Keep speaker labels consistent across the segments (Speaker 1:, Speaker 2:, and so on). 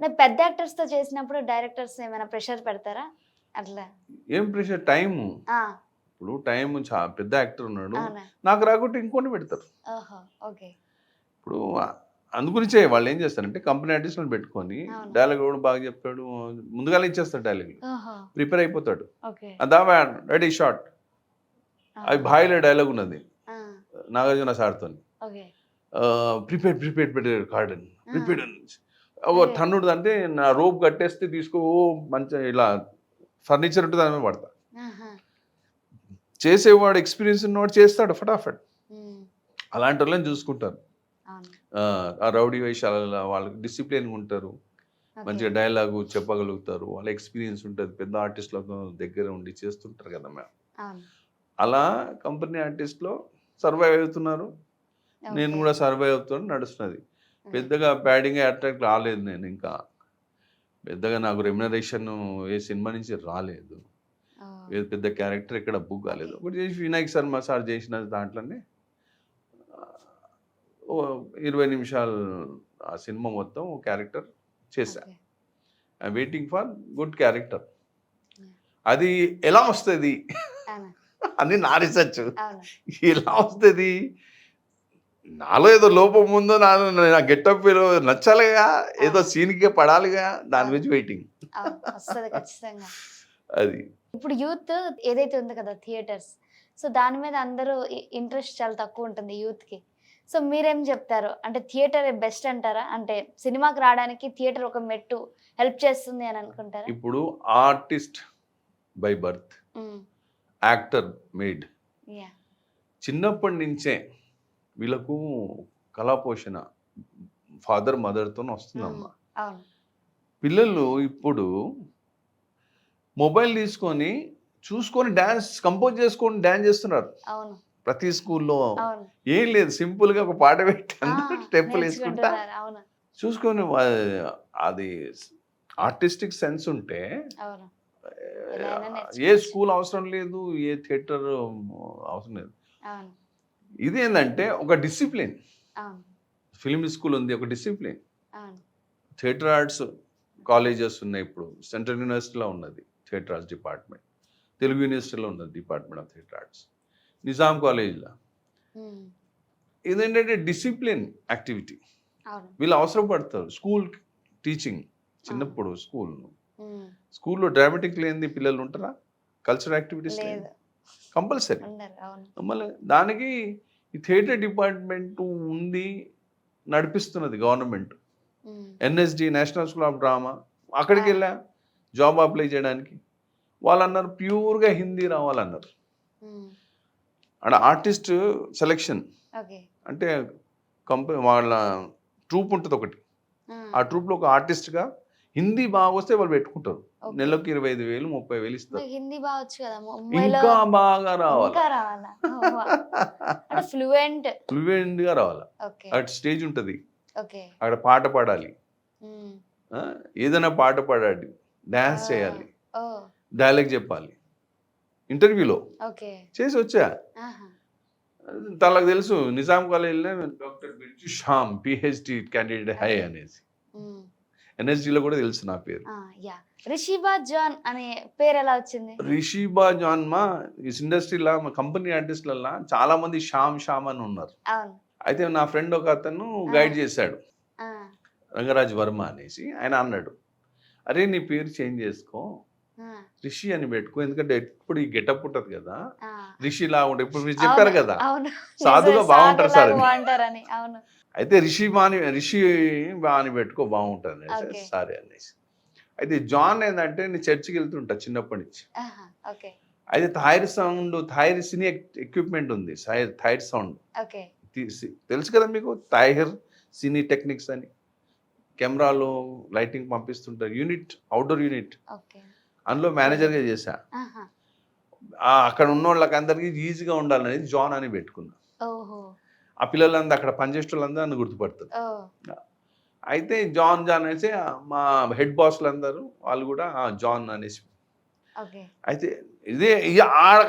Speaker 1: అంటే పెద్ద యాక్టర్స్‌తో చేసినప్పుడు డైరెక్టర్స్ ఏమైనా ప్రెషర్ పెడతారా? అట్లా.
Speaker 2: ఏం ప్రెషర్ టైము.
Speaker 1: ఆ!
Speaker 2: ఇప్పుడు టైము పెద్ద యాక్టర్ ఉన్నాడు.
Speaker 1: అవునా?
Speaker 2: నాకు రాకుంటే ఇంకోడిని పెడతారు.
Speaker 1: ఓహో! ఓకే.
Speaker 2: ఇప్పుడు అందుగురించే వాళ్ళేం చేస్తారంటే కంపెనీ ఆర్టిస్ట్‌లని పెట్టుకొని
Speaker 1: అవును.
Speaker 2: డైలాగ్ ఎవడు బాగా చెప్తాడు ముందుగానే ఇచ్చేస్తాడు డైలాగులు.
Speaker 1: ఓహో!
Speaker 2: ప్రిపేర్ అయిపోతాడు.
Speaker 1: ఓకే.
Speaker 2: దావా రెడీ షాట్. అది
Speaker 1: ఆహా!
Speaker 2: భాయిలో డైలాగ్ ఉన్నది.
Speaker 1: ఆ!
Speaker 2: నాగార్జున సార్‌తోని.
Speaker 1: ఓకే.
Speaker 2: Prepared cordon.
Speaker 1: ఆ!
Speaker 2: ప్రిపేర్డ్ అని. ఓ
Speaker 1: ఓకే.
Speaker 2: తన్నుడు అంటే నా రోప్ కట్టేస్తే తీసుకో మంచిగా ఇలా ఫర్నిచర్ ఉంటే దాని మీద పడతా.
Speaker 1: ఆహా!
Speaker 2: చేసేవాడు ఎక్స్‌పీరియన్స్ ఉన్నవాడు చేస్తాడు ఫటాఫట్.
Speaker 1: హ్మ్.
Speaker 2: అలాంటోళ్ళని చూసుకుంటారు.
Speaker 1: అవును.
Speaker 2: ఆ రౌడీ వేషాలలో వాళ్ళకి డిసిప్లిన్‌గా ఉంటారు.
Speaker 1: ఓకే.
Speaker 2: మంచిగా డైలాగు చెప్పగలుగుతారు. వాళ్ళ ఎక్స్‌పీరియన్స్ ఉంటది. పెద్ద ఆర్టిస్ట్‌లతో దగ్గర ఉండి చేస్తుంటారు కదా!
Speaker 1: అవును.
Speaker 2: అలా కంపెనీ ఆర్టిస్ట్‌లో సర్వైవ్ అవుతున్నారు. నేను
Speaker 1: ఓకే.
Speaker 2: కూడా సర్వైవ్ అవుతాను నడుస్తున్నది.
Speaker 1: హ్మ్.
Speaker 2: పెద్దగా ప్యాడింగ్ అట్రాక్ట్ రాలేదు నేను ఇంకా. పెద్దగా నాకు రెమ్యునరేషన్ ఏ సినిమా నుంచి రాలేదు.
Speaker 1: ఓహ్!
Speaker 2: ఏ పెద్ద క్యారెక్టర్ ఎక్కడ బుక్
Speaker 1: ఓకే.
Speaker 2: కాలేదు. ఒకటి చేసి వినాయక్ శర్మ సార్ చేసిన దాంట్లోనే ఓ 20 నిమిషాలు ఆ సినిమా మొత్తం క్యారెక్టర్ చేశా.
Speaker 1: Okay.
Speaker 2: I'm waiting for good character.
Speaker 1: Yeah!
Speaker 2: అది ఎలా వస్తది?
Speaker 1: అవును.
Speaker 2: అని నా రిసర్చ్.
Speaker 1: అవును.
Speaker 2: ఎలా వస్తది? నాలో ఏదో లోపం ఉందో నా గెటప్ నచ్చాలిగా. ఏదో
Speaker 1: అవును.
Speaker 2: సీన్‌కే పడాలిగా. దాని
Speaker 1: అవును.
Speaker 2: గురించి వెయిటింగ్.
Speaker 1: అవును. వస్తది ఖచ్చితంగా.
Speaker 2: అది.
Speaker 1: ఇప్పుడు యూత్ ఏదైతే ఉంది కదా! థియేటర్స్. సో, దాని మీద అందరూ ఇంట్రెస్ట్ చాలా తక్కువుంటుంది యూత్‌కి. సో, మీరేం జెప్తారు? అంటే థియేటరే బెస్ట్ అంటారా? అంటే సినిమాకి రాడానికి థియేటర్ ఒక మెట్టు హెల్ప్ చేస్తుంది అని అనుకుంటారా?
Speaker 2: ఇప్పుడు ఆర్టిస్ట్ బై బర్త్,
Speaker 1: హ్మ్.
Speaker 2: Actor made.
Speaker 1: యాహ్!
Speaker 2: చిన్నప్పటి నుంచే వీళ్ళకు కళాపోషణ ఫాదర్, మదర్‌తోని
Speaker 1: హ్మ్.
Speaker 2: వస్తుందమ్మా.
Speaker 1: అవును.
Speaker 2: పిల్లలు ఇప్పుడు మొబైల్ తీసుకొని, చూసుకొని కంపోజ్ చేసుకొని డాన్స్ చేస్తున్నారు.
Speaker 1: అవును.
Speaker 2: ప్రతి స్కూల్‌లో.
Speaker 1: అవును.
Speaker 2: ఏం లేదు సింపుల్‌గా ఒక పాట పెట్టి
Speaker 1: ఆ!
Speaker 2: అందరూ స్టెప్పులేసుకుంటా
Speaker 1: నేర్చుకుంటున్నారు. అవును.
Speaker 2: చూసుకొని అది ఆర్టిస్టిక్ సెన్స్ ఉంటే
Speaker 1: అవును. ఎలా అయినా
Speaker 2: ఏ
Speaker 1: నేర్చుకోవచ్చు.
Speaker 2: స్కూల్ అవసరం లేదు. ఏ థియేటర్ అవసరం లేదు.
Speaker 1: అవును.
Speaker 2: ఇదేందంటే ఒక డిసిప్లిన్.
Speaker 1: అవును.
Speaker 2: ఫిల్మ్ స్కూల్ ఉంది. ఒక డిసిప్లిన్.
Speaker 1: అవును.
Speaker 2: థియేటర్ ఆర్ట్స్ కాలేజెస్ ఉన్నాయి ఇప్పుడు. సెంట్రల్ యూనివర్సిటీలో ఉన్నది థియేటర్ ఆర్ట్స్ డిపార్ట్మెంట్. తెలుగు యూనివర్సిటీలో ఉన్నది department of theatre arts. Nizam కాలేజ్‌లో.
Speaker 1: హ్మ్.
Speaker 2: ఇదేంటంటే డిసిప్లిన్ యాక్టివిటీ.
Speaker 1: అవును.
Speaker 2: వీళ్ళు అవసరం పడతారు. స్కూల్ టీచింగ్
Speaker 1: అవును.
Speaker 2: చిన్నప్పుడు స్కూల్.
Speaker 1: హ్మ్.
Speaker 2: స్కూల్‌లో డ్రామాటిక్ లేనిది పిల్లలు ఉంటారా? కల్చరల్ యాక్టివిటీస్
Speaker 1: లేదు.
Speaker 2: లేనిది. కంపల్సరీ.
Speaker 1: ఉండరు. అవును.
Speaker 2: మళ్ళీ దానికి ఈ థియేటర్ డిపార్ట్మెంట్ ఉంది. నడిపిస్తున్నది గవర్నమెంట్.
Speaker 1: హ్మ్.
Speaker 2: NSD national school of drama
Speaker 1: అవును.
Speaker 2: అక్కడికెళ్ళా జాబ్ అప్లై చేయడానికి. వాళ్ళన్నారు ప్యూర్‌గా హిందీ రావాలన్నారు.
Speaker 1: హ్మ్.
Speaker 2: ఆడ ఆర్టిస్ట్ సెలక్షన్
Speaker 1: ఓకే.
Speaker 2: అంటే వాళ్ళ ట్రూప్ ఉంటదొకటి.
Speaker 1: ఆ!
Speaker 2: ఆ ట్రూప్‌లో ఒక ఆర్టిస్ట్‌గా హిందీ బాగొస్తే వాళ్ళు పెట్టుకుంటారు.
Speaker 1: ఓకే.
Speaker 2: నెలకు 25,000, 30,000 ఇస్తారు.
Speaker 1: మీకు హిందీ బా వచ్చు కదా! ముంబైలో
Speaker 2: ఇంకా బాగా రావాల.
Speaker 1: ఇంకా రావాలా? ఓహ్! అంటే ఫ్లూయెంట్.
Speaker 2: ఫ్లూయెంట్‌గా రావాల.
Speaker 1: ఓకే.
Speaker 2: అటు స్టేజ్ ఉంటది.
Speaker 1: ఓకే.
Speaker 2: అక్కడ పాట పాడాలి.
Speaker 1: హ్మ్.
Speaker 2: ఆ! ఏదైనా పాట పాడాలి. డాన్స్
Speaker 1: ఓహ్!
Speaker 2: చేయాలి.
Speaker 1: ఓహ్!
Speaker 2: డైలాగ్ చెప్పాలి. ఇంటర్వ్యూలో
Speaker 1: ఓకే.
Speaker 2: చేసొచ్చా.
Speaker 1: ఆహా!
Speaker 2: తనకు తెలుసు నిజాం కాలేజ్‌లో doctor Birju Shyam PhD candidate high
Speaker 1: okay.
Speaker 2: అనేసి.
Speaker 1: హ్మ్.
Speaker 2: ఎన్ఎస్‌డీలో కూడా తెలుసు నా పేరు.
Speaker 1: ఆ! యాహ్! 'రిషిబా జాన్' అనే పేరెలా వచ్చింది?
Speaker 2: రిషిబా జాన్మా ఈ ఇండస్ట్రీ‌ల కంపెనీ ఆర్టిస్ట్‌లల్ల చాలా మంది శ్యామ్ శ్యామ్ అని ఉన్నారు.
Speaker 1: అవును.
Speaker 2: అయితే నా ఫ్రెండ్ ఒకతను
Speaker 1: ఆ!
Speaker 2: గైడ్ చేశాడు.
Speaker 1: ఆ!
Speaker 2: రంగరాజ్ వర్మ అనేసి. ఆయన అన్నాడు, "అరేయ్! నీ పేరు చేంజ్ చేసుకో.
Speaker 1: ఆ!
Speaker 2: రిషి అని పెట్టుకో. ఎందుకంటే ఎప్పుడు ఈ గెటప్ ఉంటది కదా!
Speaker 1: ఆ!
Speaker 2: రిషిలా ఉంటది." ఇప్పుడు మీరు
Speaker 1: అవును.
Speaker 2: చెప్పారు కదా!
Speaker 1: అవును. నిజమే.
Speaker 2: సాధుగా బావుంటారు సార్
Speaker 1: సాధులాగా
Speaker 2: అని.
Speaker 1: బావుంటారని. అవును.
Speaker 2: అయితే రిషి బా అని పెట్టుకో బావుంటది అనేసి.
Speaker 1: ఓకే.
Speaker 2: సరే అనేసి. అయితే జాన్ ఏందంటే నేను చర్చికెళ్తుంటా చిన్నప్పటి నుంచి.
Speaker 1: ఆహా! ఓకే.
Speaker 2: అయితే థాయిర్ సినీ ఎక్విప్‌మెంట్ ఉంది. థాయిర్ సౌండ్.
Speaker 1: ఓకే.
Speaker 2: తెలుసు కదా మీకు థాయిర్ సినీ టెక్నిక్స్ అని. కెమెరాలో లైటింగ్ పంపిస్తుంటారు. Outdoor unit.
Speaker 1: ఓకే.
Speaker 2: అందులో
Speaker 1: తెలీదు.
Speaker 2: మేనేజర్‌గా చేశా.
Speaker 1: ఆహా!
Speaker 2: అక్కడ ఉన్నోళ్ళకందరికి ఈజీగా ఉండాలనేది జాన్ అని పెట్టుకున్నా.
Speaker 1: ఓహో!
Speaker 2: ఆ పిల్లలందరూ అక్కడ పనిచేసేటోళ్ళందరూ నన్ను గుర్తుపడతారు.
Speaker 1: ఓహ్!
Speaker 2: అయితే జాన్ అనేసి మా హెడ్ బాస్‌లందరూ వాళ్ళు కూడా జాన్ అనేసి.
Speaker 1: ఓకే.
Speaker 2: అయితే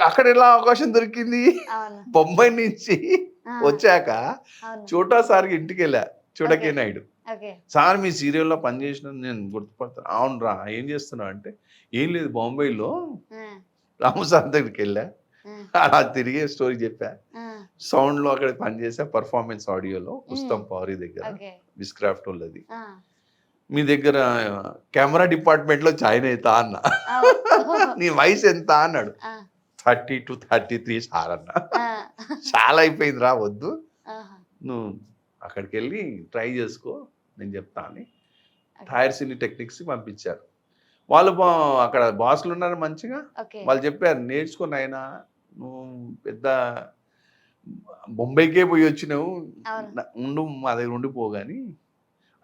Speaker 2: అక్కడ ఎలా అవకాశం దొరికింది?
Speaker 1: అవును.
Speaker 2: బొంబాయి నుంచి
Speaker 1: ఆ!
Speaker 2: వచ్చాక
Speaker 1: అవును.
Speaker 2: చోటా సార్‌కి ఇంటికెళ్ళా.
Speaker 1: ఓకే.
Speaker 2: చూడకే నాయుడు.
Speaker 1: ఓకే.
Speaker 2: సార్ మీ సీరియల్లో పనిచేసిన నేను గుర్తుపడతాను. అవును రా ఏం చేస్తున్నావు అంటే, ఏం లేదు బాంబేలో
Speaker 1: ఆ!
Speaker 2: రాము సార్ దగ్గరికి వెళ్ళా,
Speaker 1: ఆ!
Speaker 2: అలా తిరిగే స్టోరీ చెప్పా.
Speaker 1: ఆ!
Speaker 2: సౌండ్‌లో అక్కడ పనిచేసా, పర్ఫార్మెన్స్ ఆడియోలో ఉస్తమ్
Speaker 1: హ్మ్.
Speaker 2: పౌరి దగ్గర,
Speaker 1: ఓకే.
Speaker 2: విస్క్రాఫ్ట్ వాళ్ళది.
Speaker 1: ఆ!
Speaker 2: మీ దగ్గర కెమెరా డిపార్ట్మెంట్‌లో జాయిన్ అయితా అన్నా.
Speaker 1: ఓహ్!
Speaker 2: నీ వయసు ఎంత అన్నాడు.
Speaker 1: ఆ!
Speaker 2: 32, 33 సార్ అన్నా.
Speaker 1: ఆ!
Speaker 2: చాలా అయిపోయిందిరా వద్దు.
Speaker 1: ఆహా!
Speaker 2: నువ్వు అక్కడికెళ్ళి ట్రై చేసుకో నేను చెప్తా అని
Speaker 1: ఓకే.
Speaker 2: థాయర్ సినీ టెక్నిక్స్‌కి పంపించారు. వాళ్ళు అక్కడ బాస్‌లు ఉన్నారు మంచిగా.
Speaker 1: ఓకే.
Speaker 2: వాళ్ళు చెప్పారు నేర్చుకో నాయనా నువ్వు పెద్ద బొంబాయికే పోయి వచ్చినావు.
Speaker 1: అవును.
Speaker 2: ఉండు మా దగ్గర ఉండిపో గాని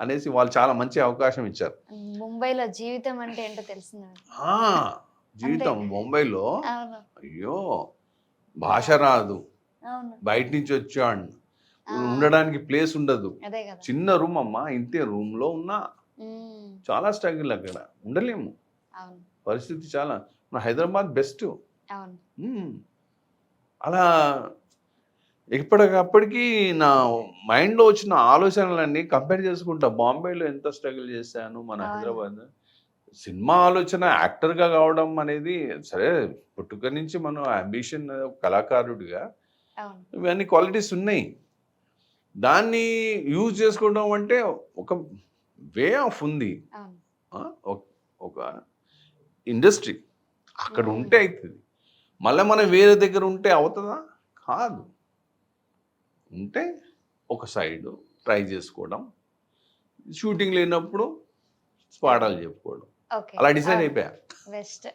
Speaker 2: అనేసి వాళ్ళు చాలా మంచి అవకాశం ఇచ్చారు.
Speaker 1: ముంబైలో జీవితం అంటే ఏంటో తెలిసిందా మీకు?
Speaker 2: ఆ!
Speaker 1: అంతే.
Speaker 2: జీవితం బొంబాయిలో
Speaker 1: అవును.
Speaker 2: అయ్యో! భాష రాదు.
Speaker 1: అవును.
Speaker 2: బయట నుంచి వచ్చావాడిని.
Speaker 1: ఆ!
Speaker 2: ఉండడానికి ప్లేస్ ఉండదు.
Speaker 1: అదే కదా!
Speaker 2: చిన్న రూమ్ అమ్మా. ఇంతే రూమ్‌లో ఉన్నా.
Speaker 1: హ్మ్.
Speaker 2: చాలా స్ట్రగుల్ అక్కడ. ఉండలేము.
Speaker 1: అవును.
Speaker 2: పరిస్థితి చాలా మన హైదరాబాద్ బెస్ట్.
Speaker 1: అవును.
Speaker 2: హ్మ్. అలా ఎప్పటికప్పటికి నా మైండ్‌లో వచ్చిన ఆలోచనలన్నీ కంపేర్ చేసుకుంటా. బాంబేలో ఎంత స్ట్రగుల్ చేశాను. మన
Speaker 1: అవును.
Speaker 2: హైదరాబాద్. సినిమా ఆలోచన యాక్టర్‌గా కావడం అనేది సరే పుట్టుక నుంచి మనం యాంబిషన్ కళాకారుడిగా
Speaker 1: అవును.
Speaker 2: ఇవన్నీ క్వాలిటీస్ ఉన్నాయి. దాన్ని యూజ్ చేసుకోవడం అంటే ఒక వే ఆఫ్ ఉంది.
Speaker 1: అవును.
Speaker 2: ఆ! ఒక ఇండస్ట్రీ. అక్కడ
Speaker 1: హ్మ్.
Speaker 2: ఉంటే అయితది. మళ్ళా మనం వేరే దగ్గర ఉంటే అవుతదా? కాదు. ఉంటే ఒక సైడు ట్రై చేసుకోవడం. షూటింగ్ లేనప్పుడు
Speaker 1: ఓకే.
Speaker 2: పాఠాలు చెప్పుకోవడం.
Speaker 1: ఓకే.
Speaker 2: అలా డిసైడ్
Speaker 1: అవును.
Speaker 2: అయిపోయా.
Speaker 1: బెస్ట్.